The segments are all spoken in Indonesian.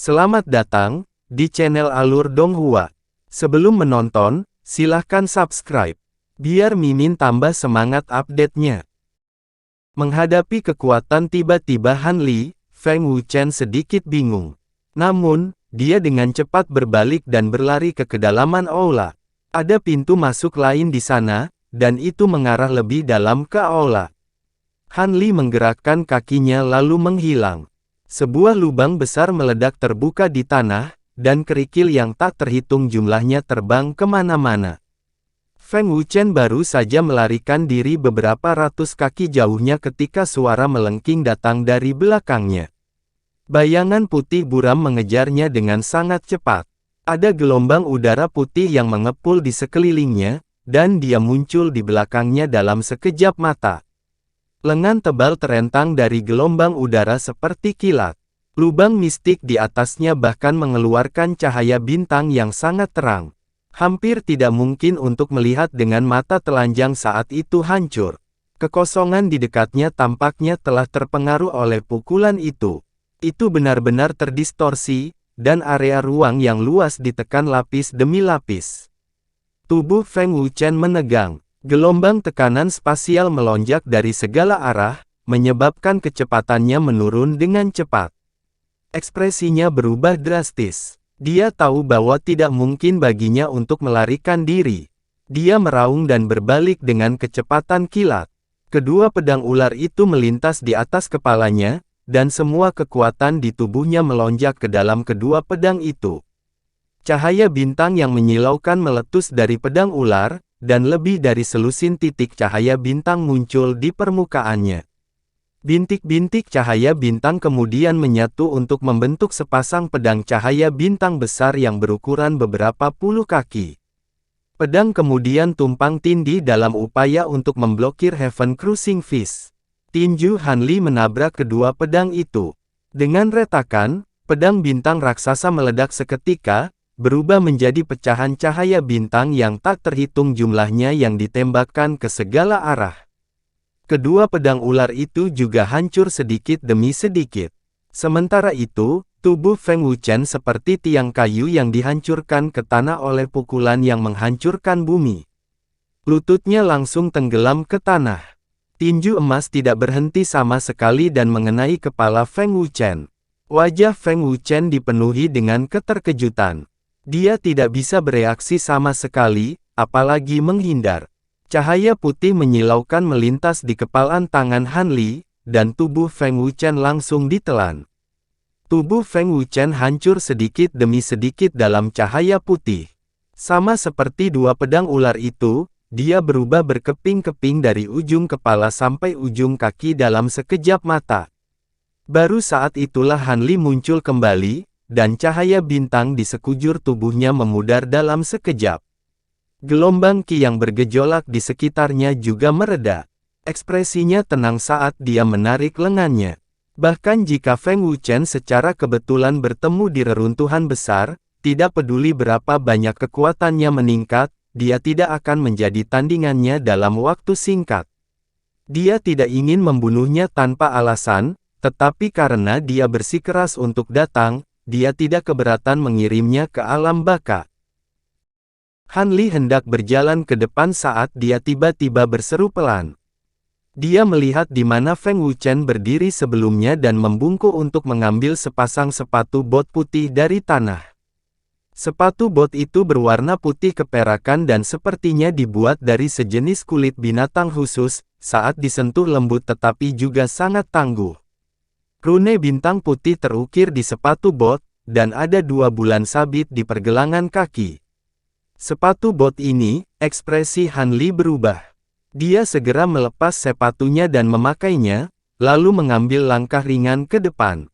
Selamat datang di channel Alur Donghua. Sebelum menonton, silahkan subscribe, biar Mimin tambah semangat update-nya. Menghadapi kekuatan tiba-tiba Han Li, Feng Wuchen sedikit bingung. Namun, dia dengan cepat berbalik dan berlari ke kedalaman aula. Ada pintu masuk lain di sana, dan itu mengarah lebih dalam ke aula. Han Li menggerakkan kakinya lalu menghilang. Sebuah lubang besar meledak terbuka di tanah, dan kerikil yang tak terhitung jumlahnya terbang kemana-mana. Feng Wuchen baru saja melarikan diri beberapa ratus kaki jauhnya ketika suara melengking datang dari belakangnya. Bayangan putih buram mengejarnya dengan sangat cepat. Ada gelombang udara putih yang mengepul di sekelilingnya, dan dia muncul di belakangnya dalam sekejap mata. Lengan tebal terentang dari gelombang udara seperti kilat. Lubang mistik di atasnya bahkan mengeluarkan cahaya bintang yang sangat terang. Hampir tidak mungkin untuk melihat dengan mata telanjang saat itu hancur. Kekosongan di dekatnya tampaknya telah terpengaruh oleh pukulan itu. Itu benar-benar terdistorsi, dan area ruang yang luas ditekan lapis demi lapis. Tubuh Feng Wuchen menegang. Gelombang tekanan spasial melonjak dari segala arah, menyebabkan kecepatannya menurun dengan cepat. Ekspresinya berubah drastis. Dia tahu bahwa tidak mungkin baginya untuk melarikan diri. Dia meraung dan berbalik dengan kecepatan kilat. Kedua pedang ular itu melintas di atas kepalanya, dan semua kekuatan di tubuhnya melonjak ke dalam kedua pedang itu. Cahaya bintang yang menyilaukan meletus dari pedang ular, dan lebih dari selusin titik cahaya bintang muncul di permukaannya. Bintik-bintik cahaya bintang kemudian menyatu untuk membentuk sepasang pedang cahaya bintang besar yang berukuran beberapa puluh kaki. Pedang kemudian tumpang tindih dalam upaya untuk memblokir Heaven Crushing Fist. Tinju Han Li menabrak kedua pedang itu. Dengan retakan, pedang bintang raksasa meledak seketika, berubah menjadi pecahan cahaya bintang yang tak terhitung jumlahnya yang ditembakkan ke segala arah. Kedua pedang ular itu juga hancur sedikit demi sedikit. Sementara itu, tubuh Feng Wuchen seperti tiang kayu yang dihancurkan ke tanah oleh pukulan yang menghancurkan bumi. Lututnya langsung tenggelam ke tanah. Tinju emas tidak berhenti sama sekali dan mengenai kepala Feng Wuchen. Wajah Feng Wuchen dipenuhi dengan keterkejutan. Dia tidak bisa bereaksi sama sekali, apalagi menghindar. Cahaya putih menyilaukan melintas di kepalan tangan Han Li, dan tubuh Feng Wuchen langsung ditelan. Tubuh Feng Wuchen hancur sedikit demi sedikit dalam cahaya putih. Sama seperti dua pedang ular itu, dia berubah berkeping-keping dari ujung kepala sampai ujung kaki dalam sekejap mata. Baru saat itulah Han Li muncul kembali, dan cahaya bintang di sekujur tubuhnya memudar dalam sekejap. Gelombang ki yang bergejolak di sekitarnya juga mereda. Ekspresinya tenang saat dia menarik lengannya. Bahkan jika Feng Wuchen secara kebetulan bertemu di reruntuhan besar, tidak peduli berapa banyak kekuatannya meningkat, dia tidak akan menjadi tandingannya dalam waktu singkat. Dia tidak ingin membunuhnya tanpa alasan, tetapi karena dia bersikeras untuk datang, dia tidak keberatan mengirimnya ke alam baka. Han Li hendak berjalan ke depan saat dia tiba-tiba berseru pelan. Dia melihat di mana Feng Wuchen berdiri sebelumnya dan membungkuk untuk mengambil sepasang sepatu bot putih dari tanah. Sepatu bot itu berwarna putih keperakan dan sepertinya dibuat dari sejenis kulit binatang khusus, saat disentuh lembut tetapi juga sangat tangguh. Rune bintang putih terukir di sepatu bot, dan ada 2 bulan sabit di pergelangan kaki. Sepatu bot ini, ekspresi Han Li berubah. Dia segera melepas sepatunya dan memakainya, lalu mengambil langkah ringan ke depan.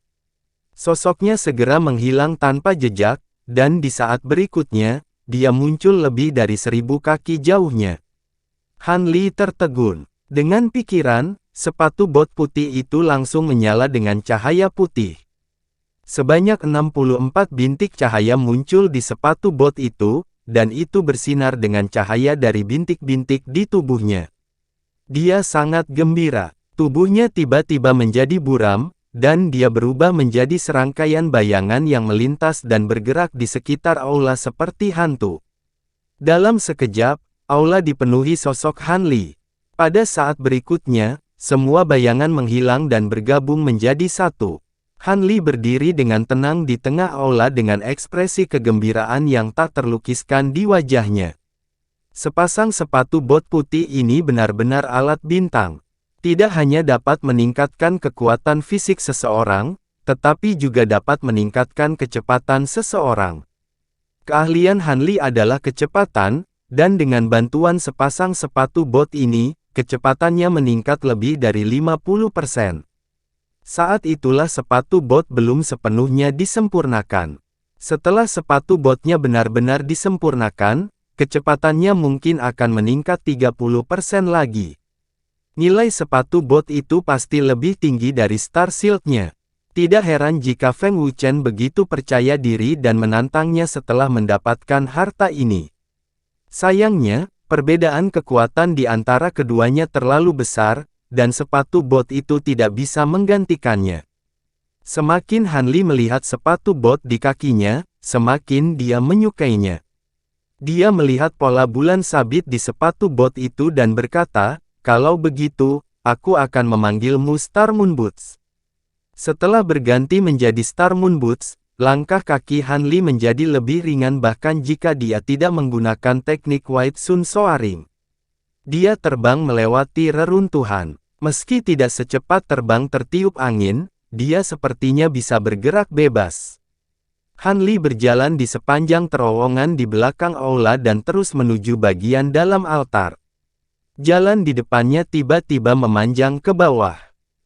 Sosoknya segera menghilang tanpa jejak, dan di saat berikutnya, dia muncul lebih dari 1000 kaki jauhnya. Han Li tertegun. Dengan pikiran, sepatu bot putih itu langsung menyala dengan cahaya putih. Sebanyak 64 bintik cahaya muncul di sepatu bot itu, dan itu bersinar dengan cahaya dari bintik-bintik di tubuhnya. Dia sangat gembira. Tubuhnya tiba-tiba menjadi buram, dan dia berubah menjadi serangkaian bayangan yang melintas dan bergerak di sekitar aula seperti hantu. Dalam sekejap, aula dipenuhi sosok Han Li. Pada saat berikutnya, semua bayangan menghilang dan bergabung menjadi satu. Han Li berdiri dengan tenang di tengah aula dengan ekspresi kegembiraan yang tak terlukiskan di wajahnya. Sepasang sepatu bot putih ini benar-benar alat bintang. Tidak hanya dapat meningkatkan kekuatan fisik seseorang, tetapi juga dapat meningkatkan kecepatan seseorang. Keahlian Han Li adalah kecepatan, dan dengan bantuan sepasang sepatu bot ini, kecepatannya meningkat lebih dari 50%. Saat itulah sepatu bot belum sepenuhnya disempurnakan. Setelah sepatu botnya benar-benar disempurnakan, kecepatannya mungkin akan meningkat 30% lagi. Nilai sepatu bot itu pasti lebih tinggi dari Star Shield-nya. Tidak heran jika Feng Wuchen begitu percaya diri dan menantangnya setelah mendapatkan harta ini. Sayangnya, perbedaan kekuatan di antara keduanya terlalu besar, dan sepatu bot itu tidak bisa menggantikannya. Semakin Han Li melihat sepatu bot di kakinya, semakin dia menyukainya. Dia melihat pola bulan sabit di sepatu bot itu dan berkata, "Kalau begitu, aku akan memanggilmu Star Moon Boots." Setelah berganti menjadi Star Moon Boots, langkah kaki Han Li menjadi lebih ringan bahkan jika dia tidak menggunakan teknik White Sun Soaring. Dia terbang melewati reruntuhan. Meski tidak secepat terbang tertiup angin, dia sepertinya bisa bergerak bebas. Han Li berjalan di sepanjang terowongan di belakang aula dan terus menuju bagian dalam altar. Jalan di depannya tiba-tiba memanjang ke bawah.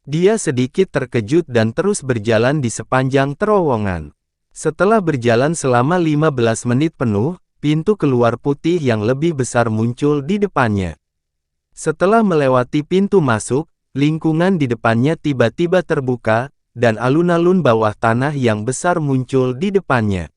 Dia sedikit terkejut dan terus berjalan di sepanjang terowongan. Setelah berjalan selama 15 menit penuh, pintu keluar putih yang lebih besar muncul di depannya. Setelah melewati pintu masuk, lingkungan di depannya tiba-tiba terbuka, dan alun-alun bawah tanah yang besar muncul di depannya.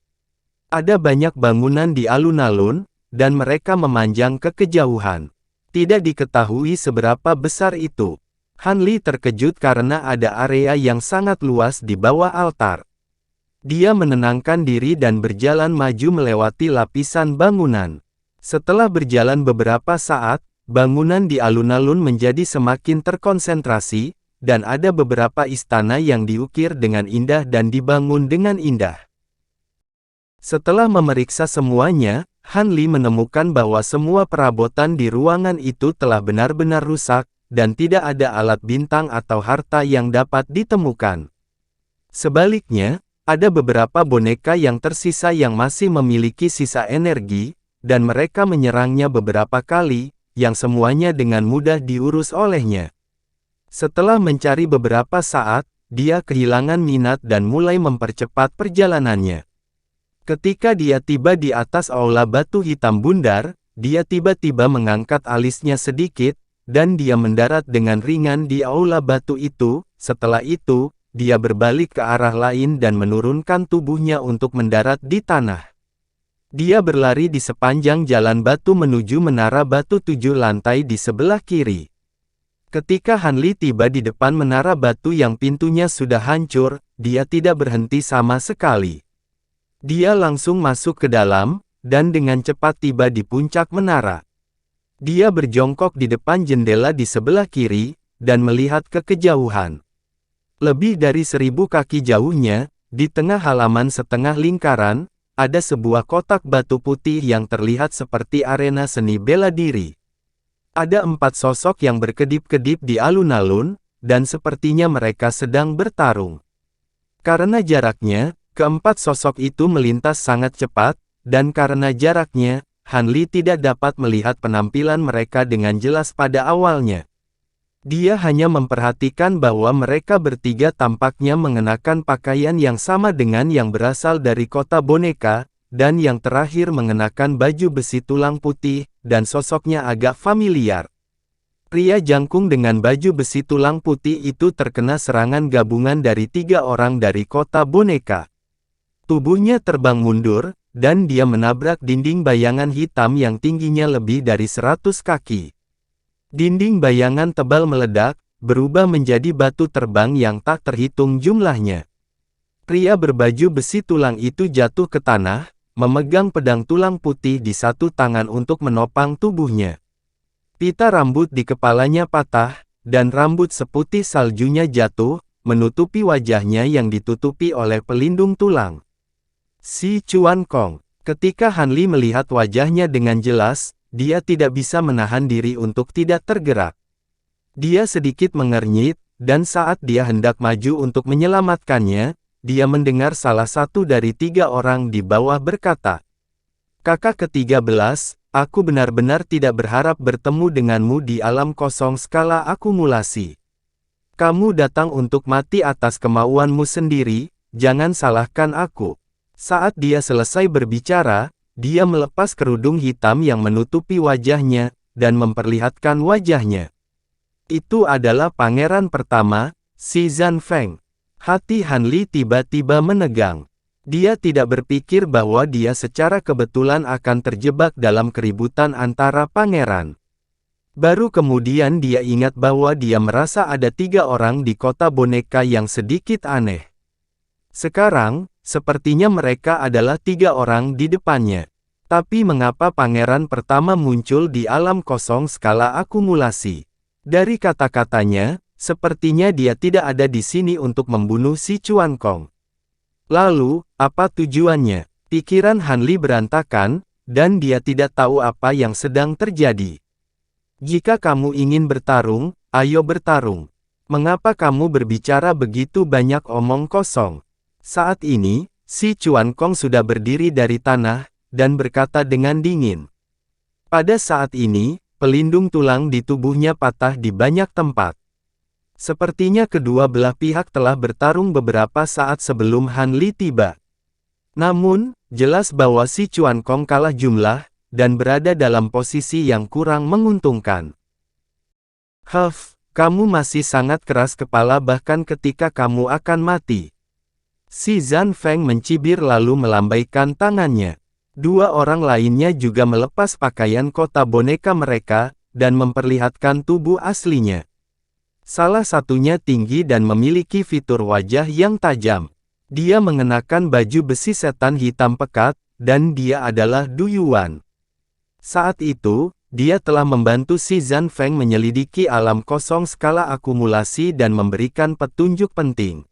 Ada banyak bangunan di alun-alun, dan mereka memanjang ke kejauhan. Tidak diketahui seberapa besar itu. Han Li terkejut karena ada area yang sangat luas di bawah altar. Dia menenangkan diri dan berjalan maju melewati lapisan bangunan. Setelah berjalan beberapa saat, bangunan di alun-alun menjadi semakin terkonsentrasi, dan ada beberapa istana yang diukir dengan indah dan dibangun dengan indah. Setelah memeriksa semuanya, Han Li menemukan bahwa semua perabotan di ruangan itu telah benar-benar rusak, dan tidak ada alat bintang atau harta yang dapat ditemukan. Sebaliknya, ada beberapa boneka yang tersisa yang masih memiliki sisa energi, dan mereka menyerangnya beberapa kali, yang semuanya dengan mudah diurus olehnya. Setelah mencari beberapa saat, dia kehilangan minat dan mulai mempercepat perjalanannya. Ketika dia tiba di atas aula batu hitam bundar, dia tiba-tiba mengangkat alisnya sedikit, dan dia mendarat dengan ringan di aula batu itu. Setelah itu, dia berbalik ke arah lain dan menurunkan tubuhnya untuk mendarat di tanah. Dia berlari di sepanjang jalan batu menuju menara batu 7 lantai di sebelah kiri. Ketika Han Li tiba di depan menara batu yang pintunya sudah hancur, dia tidak berhenti sama sekali. Dia langsung masuk ke dalam, dan dengan cepat tiba di puncak menara. Dia berjongkok di depan jendela di sebelah kiri, dan melihat ke kejauhan. Lebih dari 1000 kaki jauhnya, di tengah halaman setengah lingkaran, ada sebuah kotak batu putih yang terlihat seperti arena seni bela diri. Ada 4 sosok yang berkedip-kedip di alun-alun, dan sepertinya mereka sedang bertarung. Karena jaraknya, keempat sosok itu melintas sangat cepat, dan karena jaraknya, Han Li tidak dapat melihat penampilan mereka dengan jelas pada awalnya. Dia hanya memperhatikan bahwa mereka bertiga tampaknya mengenakan pakaian yang sama dengan yang berasal dari kota boneka, dan yang terakhir mengenakan baju besi tulang putih, dan sosoknya agak familiar. Pria jangkung dengan baju besi tulang putih itu terkena serangan gabungan dari 3 orang dari kota boneka. Tubuhnya terbang mundur, dan dia menabrak dinding bayangan hitam yang tingginya lebih dari 100 kaki. Dinding bayangan tebal meledak, berubah menjadi batu terbang yang tak terhitung jumlahnya. Pria berbaju besi tulang itu jatuh ke tanah, memegang pedang tulang putih di satu tangan untuk menopang tubuhnya. Pita rambut di kepalanya patah, dan rambut seputih saljunya jatuh, menutupi wajahnya yang ditutupi oleh pelindung tulang. Si Chuan Kong. Ketika Han Li melihat wajahnya dengan jelas, dia tidak bisa menahan diri untuk tidak tergerak. Dia sedikit mengernyit, dan saat dia hendak maju untuk menyelamatkannya, dia mendengar salah satu dari 3 orang di bawah berkata, "Kakak ke-13, aku benar-benar tidak berharap bertemu denganmu di alam kosong skala akumulasi. Kamu datang untuk mati atas kemauanmu sendiri, jangan salahkan aku." Saat dia selesai berbicara, dia melepas kerudung hitam yang menutupi wajahnya, dan memperlihatkan wajahnya. Itu adalah pangeran pertama, Xi Zanfeng. Hati Han Li tiba-tiba menegang. Dia tidak berpikir bahwa dia secara kebetulan akan terjebak dalam keributan antara pangeran. Baru kemudian dia ingat bahwa dia merasa ada 3 orang di kota boneka yang sedikit aneh. Sekarang, sepertinya mereka adalah 3 orang di depannya. Tapi mengapa pangeran pertama muncul di alam kosong skala akumulasi? Dari kata-katanya, sepertinya dia tidak ada di sini untuk membunuh si Chuan Kong. Lalu, apa tujuannya? Pikiran Han Li berantakan, dan dia tidak tahu apa yang sedang terjadi. Jika kamu ingin bertarung, ayo bertarung. Mengapa kamu berbicara begitu banyak omong kosong? Saat ini, si Chuan Kong sudah berdiri dari tanah, dan berkata dengan dingin. Pada saat ini, pelindung tulang di tubuhnya patah di banyak tempat. Sepertinya kedua belah pihak telah bertarung beberapa saat sebelum Han Li tiba. Namun, jelas bahwa si Chuan Kong kalah jumlah, dan berada dalam posisi yang kurang menguntungkan. Kamu masih sangat keras kepala bahkan ketika kamu akan mati. Si Zanfeng mencibir lalu melambaikan tangannya. 2 orang lainnya juga melepas pakaian kota boneka mereka, dan memperlihatkan tubuh aslinya. Salah satunya tinggi dan memiliki fitur wajah yang tajam. Dia mengenakan baju besi setan hitam pekat, dan dia adalah Du Yuan. Saat itu, dia telah membantu si Zanfeng menyelidiki alam kosong skala akumulasi dan memberikan petunjuk penting.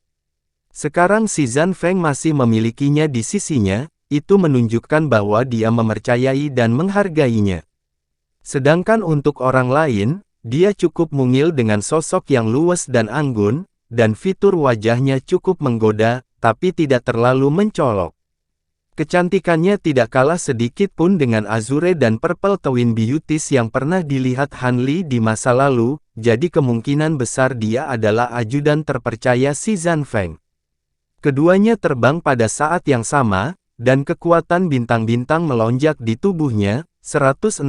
Sekarang si Zanfeng masih memilikinya di sisinya, itu menunjukkan bahwa dia mempercayai dan menghargainya. Sedangkan untuk orang lain, dia cukup mungil dengan sosok yang luwes dan anggun, dan fitur wajahnya cukup menggoda, tapi tidak terlalu mencolok. Kecantikannya tidak kalah sedikit pun dengan Azure dan Purple Twin Beauties yang pernah dilihat Han Li di masa lalu, jadi kemungkinan besar dia adalah ajudan terpercaya si Zanfeng. Keduanya terbang pada saat yang sama, dan kekuatan bintang-bintang melonjak di tubuhnya. 160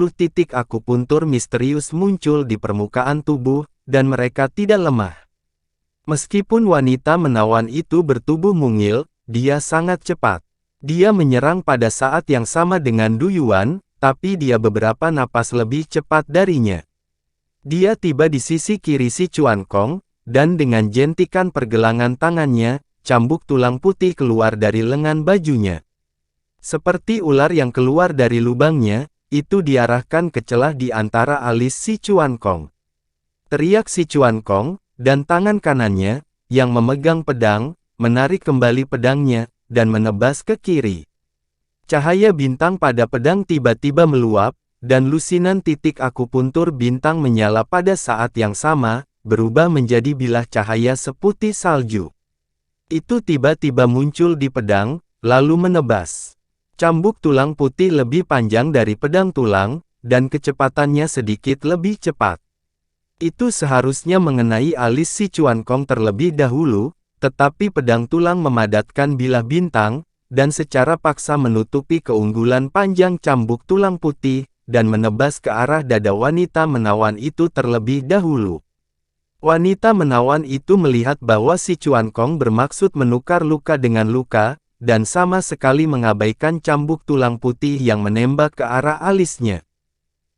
titik akupuntur misterius muncul di permukaan tubuh, dan mereka tidak lemah. Meskipun wanita menawan itu bertubuh mungil, dia sangat cepat. Dia menyerang pada saat yang sama dengan Du Yuan, tapi dia beberapa napas lebih cepat darinya. Dia tiba di sisi kiri si Chuan Kong, dan dengan jentikan pergelangan tangannya, cambuk tulang putih keluar dari lengan bajunya. Seperti ular yang keluar dari lubangnya, itu diarahkan ke celah di antara alis si Chuan Kong. Teriak si Chuan Kong, dan tangan kanannya, yang memegang pedang, menarik kembali pedangnya, dan menebas ke kiri. Cahaya bintang pada pedang tiba-tiba meluap, dan lusinan titik akupuntur bintang menyala pada saat yang sama, berubah menjadi bilah cahaya seputih salju. Itu tiba-tiba muncul di pedang, lalu menebas. Cambuk tulang putih lebih panjang dari pedang tulang, dan kecepatannya sedikit lebih cepat. Itu seharusnya mengenai alis si Chuan Kong terlebih dahulu, tetapi pedang tulang memadatkan bilah bintang, dan secara paksa menutupi keunggulan panjang cambuk tulang putih, dan menebas ke arah dada wanita menawan itu terlebih dahulu. Wanita menawan itu melihat bahwa si Chuan Kong bermaksud menukar luka dengan luka, dan sama sekali mengabaikan cambuk tulang putih yang menembak ke arah alisnya.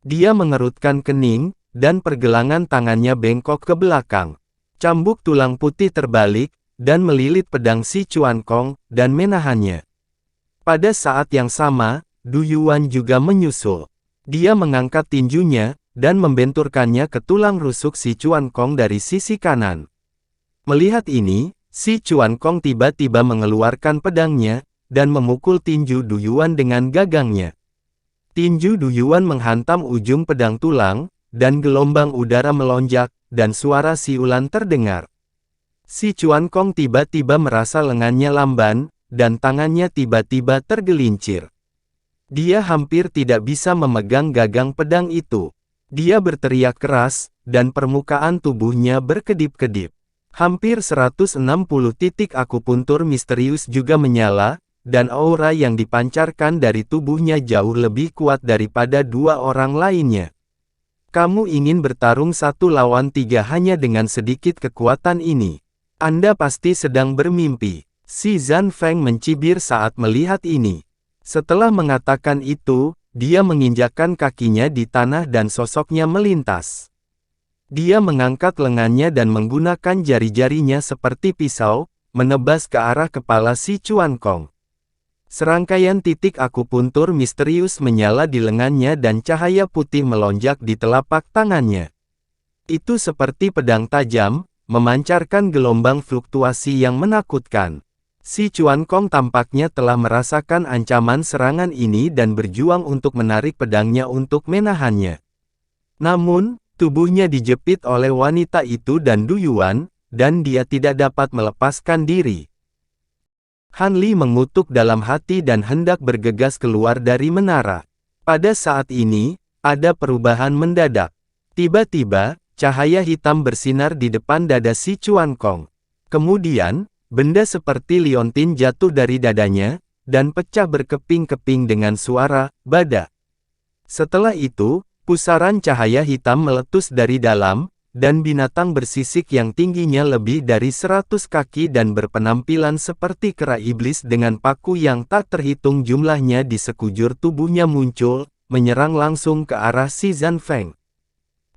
Dia mengerutkan kening, dan pergelangan tangannya bengkok ke belakang. Cambuk tulang putih terbalik, dan melilit pedang Si Chuan Kong, dan menahannya. Pada saat yang sama, Du Yuan juga menyusul. Dia mengangkat tinjunya, dan membenturkannya ke tulang rusuk Si Chuan Kong dari sisi kanan. Melihat ini, Si Chuan Kong tiba-tiba mengeluarkan pedangnya, dan memukul tinju Du Yuan dengan gagangnya. Tinju Du Yuan menghantam ujung pedang tulang, dan gelombang udara melonjak, dan suara siulan terdengar. Si Chuan Kong tiba-tiba merasa lengannya lamban, dan tangannya tiba-tiba tergelincir. Dia hampir tidak bisa memegang gagang pedang itu. Dia berteriak keras, dan permukaan tubuhnya berkedip-kedip. Hampir 160 titik akupuntur misterius juga menyala, dan aura yang dipancarkan dari tubuhnya jauh lebih kuat daripada dua orang lainnya. Kamu ingin bertarung 1 lawan 3 hanya dengan sedikit kekuatan ini. Anda pasti sedang bermimpi. Si Zhan Feng mencibir saat melihat ini. Setelah mengatakan itu, dia menginjakkan kakinya di tanah dan sosoknya melintas. Dia mengangkat lengannya dan menggunakan jari-jarinya seperti pisau, menebas ke arah kepala Si Chuan Kong. Serangkaian titik akupuntur misterius menyala di lengannya dan cahaya putih melonjak di telapak tangannya. Itu seperti pedang tajam, memancarkan gelombang fluktuasi yang menakutkan. Si Chuan Kong tampaknya telah merasakan ancaman serangan ini dan berjuang untuk menarik pedangnya untuk menahannya. Namun, tubuhnya dijepit oleh wanita itu dan Du Yuan, dan dia tidak dapat melepaskan diri. Han Li mengutuk dalam hati dan hendak bergegas keluar dari menara. Pada saat ini, ada perubahan mendadak. Tiba-tiba, cahaya hitam bersinar di depan dada Si Chuan Kong. Kemudian, benda seperti liontin jatuh dari dadanya, dan pecah berkeping-keping dengan suara "bada". Setelah itu, pusaran cahaya hitam meletus dari dalam, dan binatang bersisik yang tingginya lebih dari 100 kaki dan berpenampilan seperti kera iblis dengan paku yang tak terhitung jumlahnya di sekujur tubuhnya muncul, menyerang langsung ke arah Si Zhan Feng.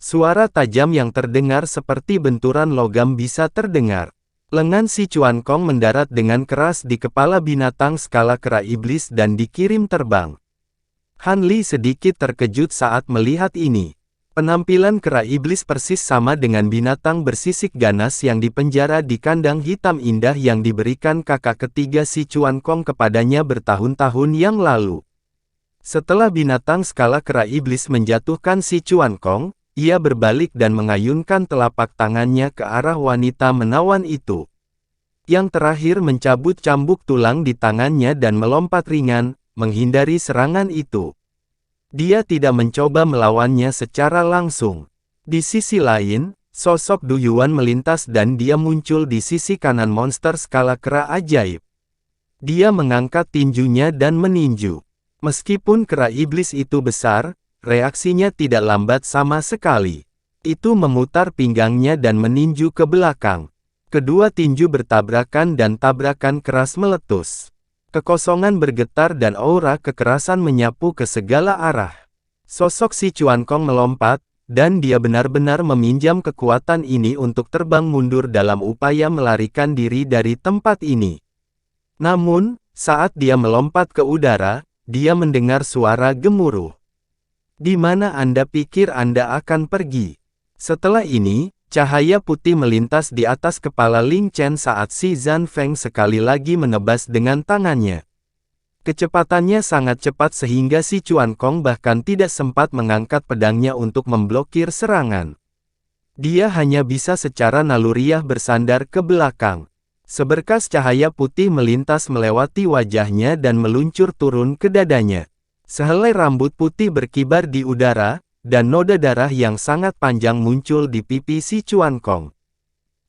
Suara tajam yang terdengar seperti benturan logam bisa terdengar. Lengan Si Chuan Kong mendarat dengan keras di kepala binatang skala kera iblis dan dikirim terbang. Han Li sedikit terkejut saat melihat ini. Penampilan kera iblis persis sama dengan binatang bersisik ganas yang dipenjara di kandang hitam indah yang diberikan kakak ketiga Si Chuan Kong kepadanya bertahun-tahun yang lalu. Setelah binatang skala kera iblis menjatuhkan Si Chuan Kong, ia berbalik dan mengayunkan telapak tangannya ke arah wanita menawan itu. Yang terakhir mencabut cambuk tulang di tangannya dan melompat ringan, menghindari serangan itu. Dia tidak mencoba melawannya secara langsung. Di sisi lain, sosok Du Yuan melintas dan dia muncul di sisi kanan monster skala kera ajaib. Dia mengangkat tinjunya dan meninju. Meskipun kera iblis itu besar, reaksinya tidak lambat sama sekali. Itu memutar pinggangnya dan meninju ke belakang. Kedua tinju bertabrakan dan tabrakan keras meletus. Kekosongan bergetar dan aura kekerasan menyapu ke segala arah. Sosok Si Chuan Kong melompat, dan dia benar-benar meminjam kekuatan ini untuk terbang mundur dalam upaya melarikan diri dari tempat ini. Namun, saat dia melompat ke udara, dia mendengar suara gemuruh. "Di mana Anda pikir Anda akan pergi?" Setelah ini, cahaya putih melintas di atas kepala Ling Chen saat Si Zhan Feng sekali lagi menebas dengan tangannya. Kecepatannya sangat cepat sehingga Si Chuan Kong bahkan tidak sempat mengangkat pedangnya untuk memblokir serangan. Dia hanya bisa secara naluriah bersandar ke belakang. Seberkas cahaya putih melintas melewati wajahnya dan meluncur turun ke dadanya. Sehelai rambut putih berkibar di udara, dan noda darah yang sangat panjang muncul di pipi Si Chuan Kong.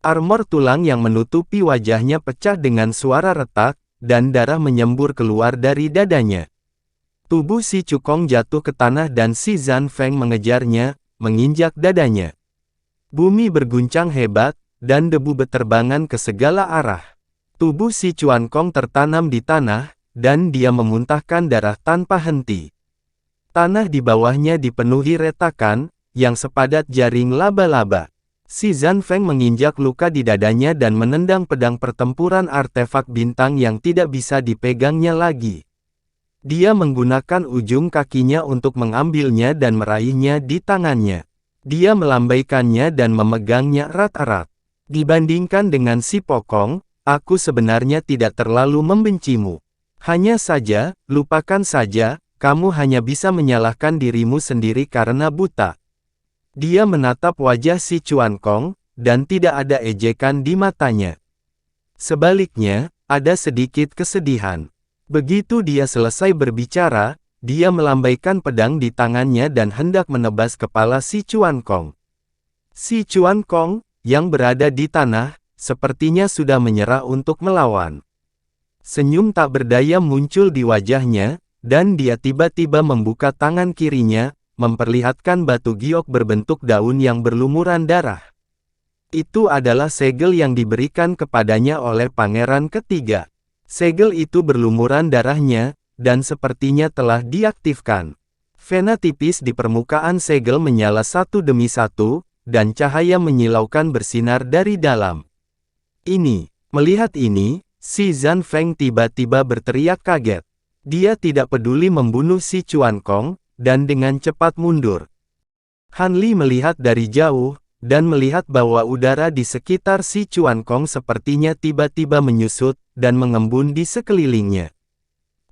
Armor tulang yang menutupi wajahnya pecah dengan suara retak, dan darah menyembur keluar dari dadanya. Tubuh Si Chu Kong jatuh ke tanah dan Si Zhan Feng mengejarnya, menginjak dadanya. Bumi berguncang hebat, dan debu beterbangan ke segala arah. Tubuh Si Chuan Kong tertanam di tanah, dan dia memuntahkan darah tanpa henti. Tanah di bawahnya dipenuhi retakan, yang sepadat jaring laba-laba. Si Zanfeng menginjak luka di dadanya dan menendang pedang pertempuran artefak bintang yang tidak bisa dipegangnya lagi. Dia menggunakan ujung kakinya untuk mengambilnya dan meraihnya di tangannya. Dia melambaikannya dan memegangnya erat-erat. Dibandingkan dengan si Pokong, aku sebenarnya tidak terlalu membencimu. Hanya saja, lupakan saja, kamu hanya bisa menyalahkan dirimu sendiri karena buta. Dia menatap wajah si Chuan Kong, dan tidak ada ejekan di matanya. Sebaliknya, ada sedikit kesedihan. Begitu dia selesai berbicara, dia melambaikan pedang di tangannya dan hendak menebas kepala si Chuan Kong. Si Chuan Kong, yang berada di tanah, sepertinya sudah menyerah untuk melawan. Senyum tak berdaya muncul di wajahnya, dan dia tiba-tiba membuka tangan kirinya, memperlihatkan batu giok berbentuk daun yang berlumuran darah. Itu adalah segel yang diberikan kepadanya oleh pangeran ketiga. Segel itu berlumuran darahnya, dan sepertinya telah diaktifkan. Vena tipis di permukaan segel menyala satu demi satu, dan cahaya menyilaukan bersinar dari dalam. Melihat ini, si Zanfeng tiba-tiba berteriak kaget. Dia tidak peduli membunuh si Chuan Kong, dan dengan cepat mundur. Han Li melihat dari jauh, dan melihat bahwa udara di sekitar si Chuan Kong sepertinya tiba-tiba menyusut, dan mengembun di sekelilingnya.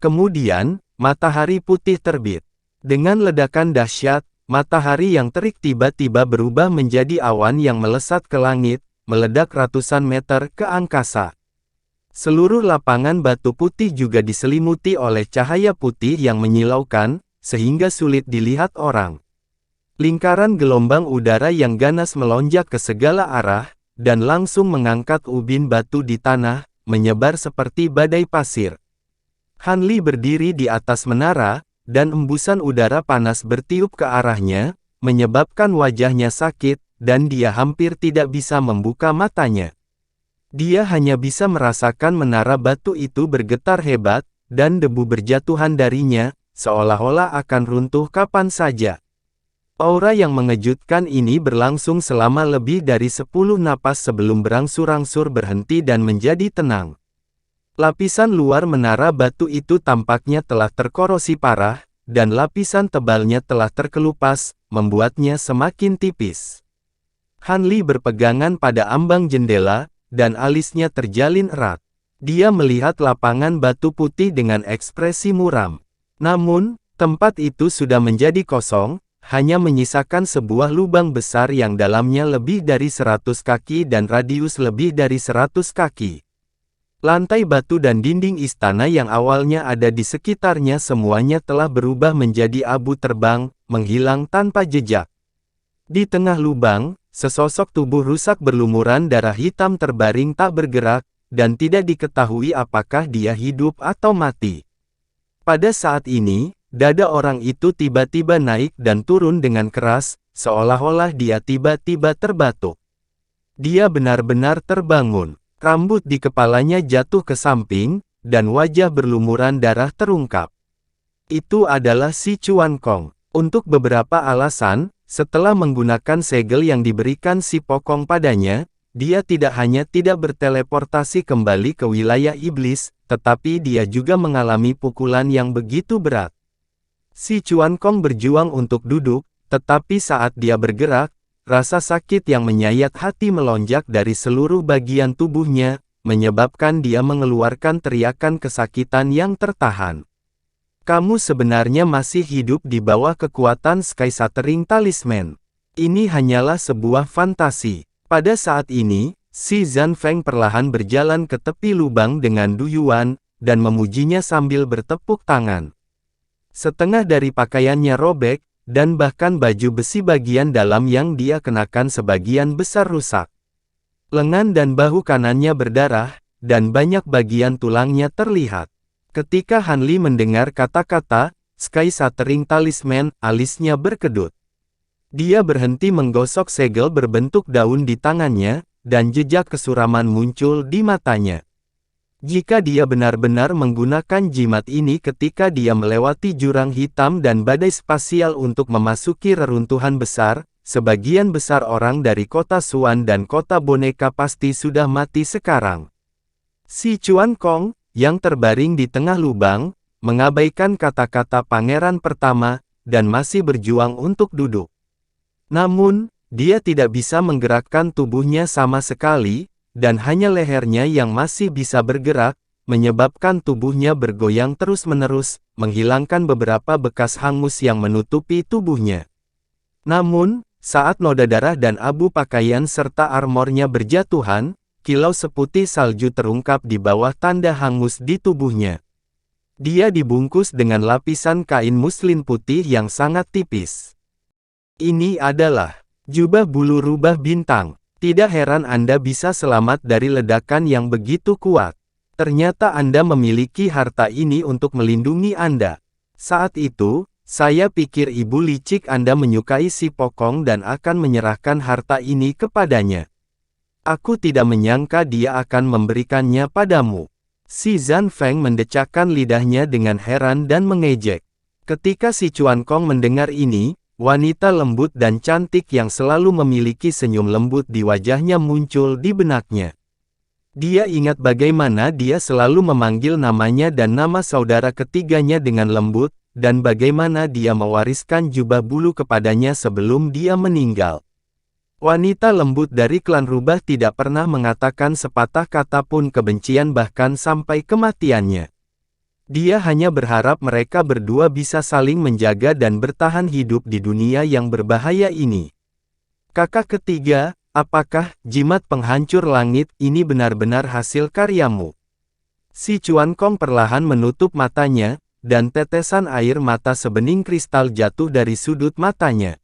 Kemudian, matahari putih terbit. Dengan ledakan dahsyat, matahari yang terik tiba-tiba berubah menjadi awan yang melesat ke langit, meledak ratusan meter ke angkasa. Seluruh lapangan batu putih juga diselimuti oleh cahaya putih yang menyilaukan, sehingga sulit dilihat orang. Lingkaran gelombang udara yang ganas melonjak ke segala arah, dan langsung mengangkat ubin batu di tanah, menyebar seperti badai pasir. Han Li berdiri di atas menara, dan embusan udara panas bertiup ke arahnya, menyebabkan wajahnya sakit, dan dia hampir tidak bisa membuka matanya. Dia hanya bisa merasakan menara batu itu bergetar hebat, dan debu berjatuhan darinya, seolah-olah akan runtuh kapan saja. Aura yang mengejutkan ini berlangsung selama lebih dari 10 napas sebelum berangsur-angsur berhenti dan menjadi tenang. Lapisan luar menara batu itu tampaknya telah terkorosi parah, dan lapisan tebalnya telah terkelupas, membuatnya semakin tipis. Han Li berpegangan pada ambang jendela, dan alisnya terjalin erat. Dia melihat lapangan batu putih dengan ekspresi muram. Namun, tempat itu sudah menjadi kosong, hanya menyisakan sebuah lubang besar yang dalamnya lebih dari 100 kaki dan radius lebih dari 100 kaki. Lantai batu dan dinding istana yang awalnya ada di sekitarnya semuanya telah berubah menjadi abu terbang, menghilang tanpa jejak. Di tengah lubang, sesosok tubuh rusak berlumuran darah hitam terbaring tak bergerak, dan tidak diketahui apakah dia hidup atau mati. Pada saat ini, dada orang itu tiba-tiba naik dan turun dengan keras, seolah-olah dia tiba-tiba terbatuk. Dia benar-benar terbangun. Rambut di kepalanya jatuh ke samping, dan wajah berlumuran darah terungkap. Itu adalah si Chuan Kong. Untuk beberapa alasan, setelah menggunakan segel yang diberikan si Pokong padanya, dia tidak hanya tidak berteleportasi kembali ke wilayah iblis, tetapi dia juga mengalami pukulan yang begitu berat. Si Chuan Kong berjuang untuk duduk, tetapi saat dia bergerak, rasa sakit yang menyayat hati melonjak dari seluruh bagian tubuhnya, menyebabkan dia mengeluarkan teriakan kesakitan yang tertahan. Kamu sebenarnya masih hidup di bawah kekuatan Sky Shattering Talisman. Ini hanyalah sebuah fantasi. Pada saat ini, si Zanfeng perlahan berjalan ke tepi lubang dengan Du Yuan, dan memujinya sambil bertepuk tangan. Setengah dari pakaiannya robek, dan bahkan baju besi bagian dalam yang dia kenakan sebagian besar rusak. Lengan dan bahu kanannya berdarah, dan banyak bagian tulangnya terlihat. Ketika Han Li mendengar kata-kata, Sky Shattering Talisman, alisnya berkedut. Dia berhenti menggosok segel berbentuk daun di tangannya, dan jejak kesuraman muncul di matanya. Jika dia benar-benar menggunakan jimat ini ketika dia melewati jurang hitam dan badai spasial untuk memasuki reruntuhan besar, sebagian besar orang dari kota Suan dan kota boneka pasti sudah mati sekarang. Si Chuan Kong, yang terbaring di tengah lubang, mengabaikan kata-kata pangeran pertama, dan masih berjuang untuk duduk. Namun, dia tidak bisa menggerakkan tubuhnya sama sekali, dan hanya lehernya yang masih bisa bergerak, menyebabkan tubuhnya bergoyang terus-menerus, menghilangkan beberapa bekas hangus yang menutupi tubuhnya. Namun, saat noda darah dan abu pakaian serta armornya berjatuhan, kilau seputih salju terungkap di bawah tanda hangus di tubuhnya. Dia dibungkus dengan lapisan kain muslin putih yang sangat tipis. Ini adalah jubah bulu rubah bintang. Tidak heran Anda bisa selamat dari ledakan yang begitu kuat. Ternyata Anda memiliki harta ini untuk melindungi Anda. Saat itu, saya pikir Ibu licik Anda menyukai si Pokong dan akan menyerahkan harta ini kepadanya. Aku tidak menyangka dia akan memberikannya padamu. Si Zhan Feng mendecakkan lidahnya dengan heran dan mengejek. Ketika si Chuan Kong mendengar ini, wanita lembut dan cantik yang selalu memiliki senyum lembut di wajahnya muncul di benaknya. Dia ingat bagaimana dia selalu memanggil namanya dan nama saudara ketiganya dengan lembut, dan bagaimana dia mewariskan jubah bulu kepadanya sebelum dia meninggal. Wanita lembut dari klan rubah tidak pernah mengatakan sepatah kata pun kebencian bahkan sampai kematiannya. Dia hanya berharap mereka berdua bisa saling menjaga dan bertahan hidup di dunia yang berbahaya ini. Kakak ketiga, apakah jimat penghancur langit ini benar-benar hasil karyamu? Si Chuan Kong perlahan menutup matanya, dan tetesan air mata sebening kristal jatuh dari sudut matanya.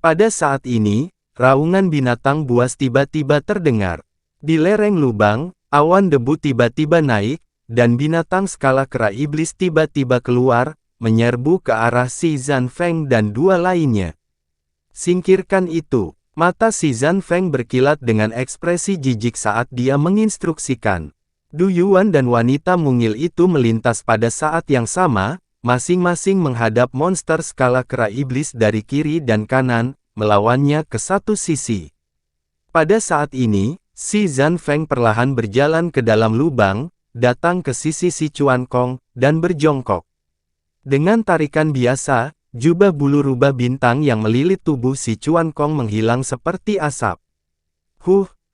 Pada saat ini, raungan binatang buas tiba-tiba terdengar. Di lereng lubang, awan debu tiba-tiba naik, dan binatang skala kera iblis tiba-tiba keluar, menyerbu ke arah si Zhan Feng dan dua lainnya. Singkirkan itu. Mata si Zhan Feng berkilat dengan ekspresi jijik saat dia menginstruksikan. Du Yuan dan wanita mungil itu melintas pada saat yang sama, masing-masing menghadap monster skala kera iblis dari kiri dan kanan, melawannya ke satu sisi. Pada saat ini, si Zhan Feng perlahan berjalan ke dalam lubang, datang ke sisi si Chuan Kong, dan berjongkok. Dengan tarikan biasa, jubah bulu rubah bintang yang melilit tubuh si Chuan Kong menghilang seperti asap.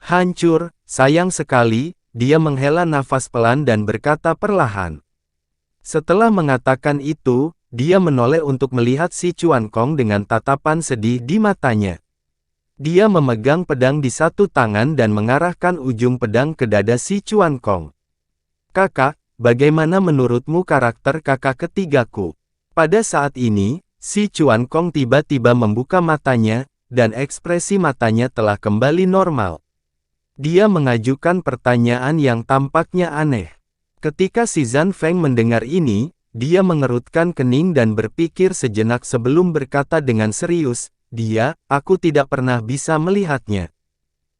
Hancur, sayang sekali, dia menghela nafas pelan dan berkata perlahan. Setelah mengatakan itu, dia menoleh untuk melihat si Chuan Kong dengan tatapan sedih di matanya. Dia memegang pedang di satu tangan dan mengarahkan ujung pedang ke dada si Chuan Kong. Kakak, bagaimana menurutmu karakter kakak ketigaku? Pada saat ini, si Chuan Kong tiba-tiba membuka matanya, dan ekspresi matanya telah kembali normal. Dia mengajukan pertanyaan yang tampaknya aneh. Ketika si Zhan Feng mendengar ini, dia mengerutkan kening dan berpikir sejenak sebelum berkata dengan serius, aku tidak pernah bisa melihatnya.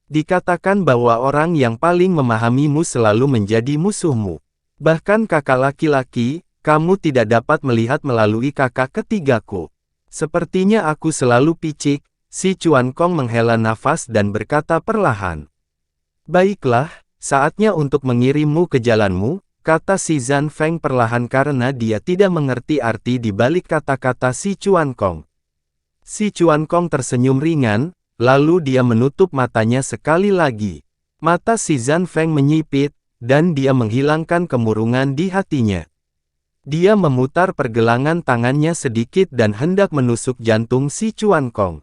Dikatakan bahwa orang yang paling memahamimu selalu menjadi musuhmu. Bahkan kakak laki-laki, kamu tidak dapat melihat melalui kakak ketigaku. Sepertinya aku selalu picik, si Chuan Kong menghela nafas dan berkata perlahan. Baiklah, saatnya untuk mengirimmu ke jalanmu, kata si Zhan Feng perlahan karena dia tidak mengerti arti di balik kata-kata si Chuan Kong. Si Chuan Kong tersenyum ringan, lalu dia menutup matanya sekali lagi. Mata si Zhan Feng menyipit, dan dia menghilangkan kemurungan di hatinya. Dia memutar pergelangan tangannya sedikit dan hendak menusuk jantung si Chuan Kong.